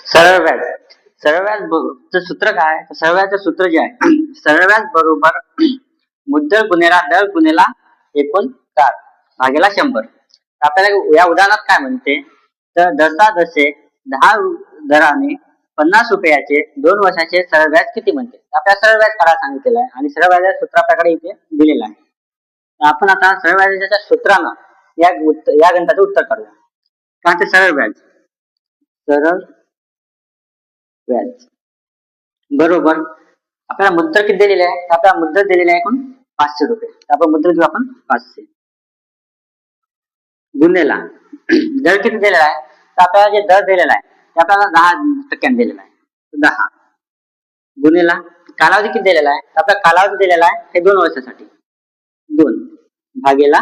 सरळ व्याज. सरळ व्याज सूत्र काय? सरळ व्याजाचं सूत्र जे आहे सरळ व्याज बरोबर मुद्दल गुणेला दर गुणेला एकूण काळ भागेला 100. आपल्याला या उदाहरणात काय म्हणते, तर जसा जसे 10 दराने 50 रुपयाचे 2 वर्षाचे सरळ व्याज किती म्हणते. आपल्याला सरळ व्याज काढायला सांगितलेलं आहे आणि सरळ व्याजाचं सूत्र आपल्याकडे इथे दिलेलं आहे. आपण आता सरळ व्याजाच्या सूत्रानं या गणिताचे उत्तर काढूया. काय ते सरळ व्याज. सरळ व्याज बरोबर आपल्याला मुद्दल किती दिलेले आहे, आपल्याला मुद्दल दिलेले आहे एकूण 500 रुपये. आपण मुद्दल घेऊ आपण 500 गुणेला दर किती दिलेला आहे, तर आपल्याला जे दर दिलेला आहे ते आपल्याला 10% दिलेला आहे. 10 गुणेला कालावधी किती दिलेला आहे, तर आपल्याला कालावधी दिलेला आहे हे 2 वर्षासाठी 2 भागेला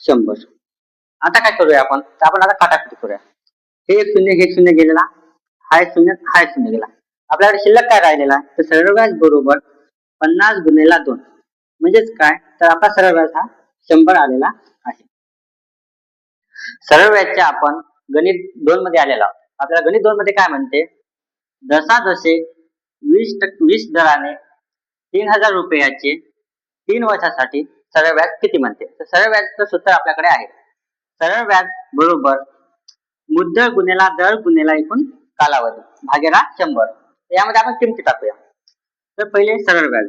100. आता काय करूया आपण, तर आपण आता काटाकुटी करूया. हे एक शून्य गेलेला, हा एक शून्य गेला. आपल्याकडे शिल्लक काय राहिलेला आहे, तर सरळ व्याज बरोबर 50 गुणेला 2 म्हणजेच काय, तर आपला सरळ व्याज हा 100 आलेला आहे. सरळ व्याजचे आपण गणित 2 मध्ये आलेला आहोत. आपल्याला गणित 2 मध्ये काय म्हणते, जसा जसे 20 दराने 3000 रुपयाचे 3 वर्षासाठी सरळ व्याज किती म्हणते. तर सरळ व्याजाचं सूत्र आपल्याकडे आहे. सरळ व्याज बरोबर मुद्दल गुणेला दर गुणेला एकूण कालावधी भागेला 100. यामध्ये आपण किमती टाकूया. तर पहिले सरळ व्याज.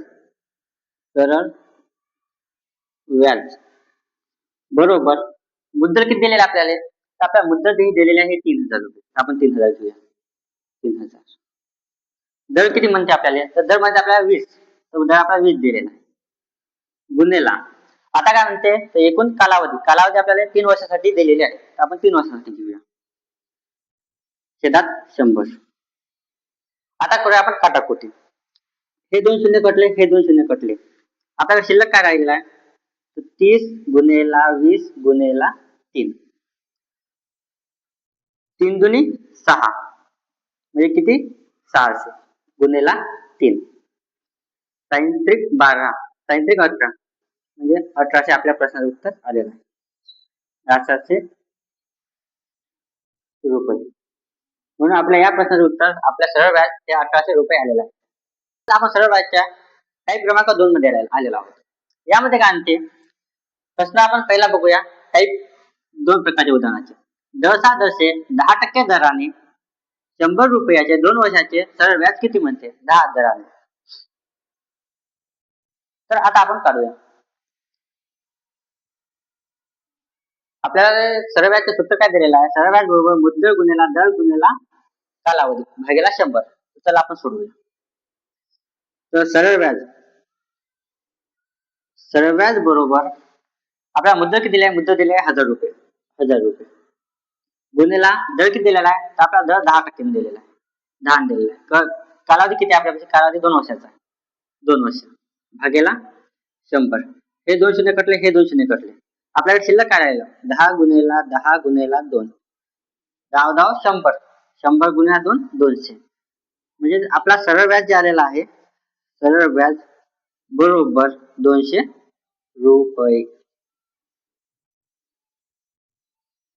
सरळ व्याज बरोबर मुद्दल किती दिलेले आपल्याला, तर आपल्याला मुद्दल दिलेले आहे 3000 रुपये. आपण 3000 घेऊया. 3000 दर किती म्हणते आपल्याला, तर दर म्हणजे आपल्याला 20, तर दर आपल्याला 20 दिलेला आहे. गुणेला आता काय म्हणते, तर एकूण कालावधी आपल्याला 3 वर्षासाठी दिलेली आहे. आपण 3 वर्षासाठी घेऊया. छेदात 100. आता करूया आपण काटाकुटी. हे 2 शून्य कटले, हे 2 शून्य कटले. आपल्याला शिल्लक काय राहिलेला आहे, 30 गुणेला 20 गुणेला 3 3 दुनी 6 म्हणजे किती 600 गुणेला 3 सायंत्रिक 12 सायंत्रिक 18 म्हणजे 1800 आपल्या प्रश्नाचं उत्तर आलेलं आहे. 1800 रुपये. म्हणून आपल्या या प्रश्नाचं उत्तर आपल्या सरळ व्याज हे 1800 रुपये आलेलं आहे. आपण सरळ व्याजच्या टाईप क्रमांक 2 मध्ये आलेलो आहोत. यामध्ये काय म्हणते, प्रश्न आपण पहिला बघूया. टाईप 2 प्रकारचे उदाहरणाचे. जसा जसे 10% दराने 100 रुपयाचे 2 वर्षाचे सरळ व्याज किती म्हणते. 10 दराने. तर आता आपण काढूया. आपल्याला सरळ व्याजचे सूत्र काय दिलेलं आहे, सरळ व्याज बरोबर मुद्दल गुणेला दर गुणेला कालावधी भागेला 100. चला आपण सोडवूया. तर सरळ व्याज बरोबर आपल्याला मुद्दल किती दिले आहे, मुद्दल दिले आहे 1000 रुपये. 1000 रुपये गुणेला दर किती दिलेला आहे, तर आपल्याला दर 10% दिलेला आहे. 10 दिलेला आहे. कालावधी किती आपल्यापाशी, कालावधी 2 वर्षाचा आहे. 2 वर्ष भागेला 100. हे 2 शून्य कटले, हे 2 शून्य कटले. आपल्याकडे शिल्लक काय राहिलं, 10 गुणेला 10 गुणेला 2 10 10 100 100 गुणिले 2 200 म्हणजे आपला सरळ व्याज जे आलेला आहे, सरळ व्याज बरोबर 200 रुपये.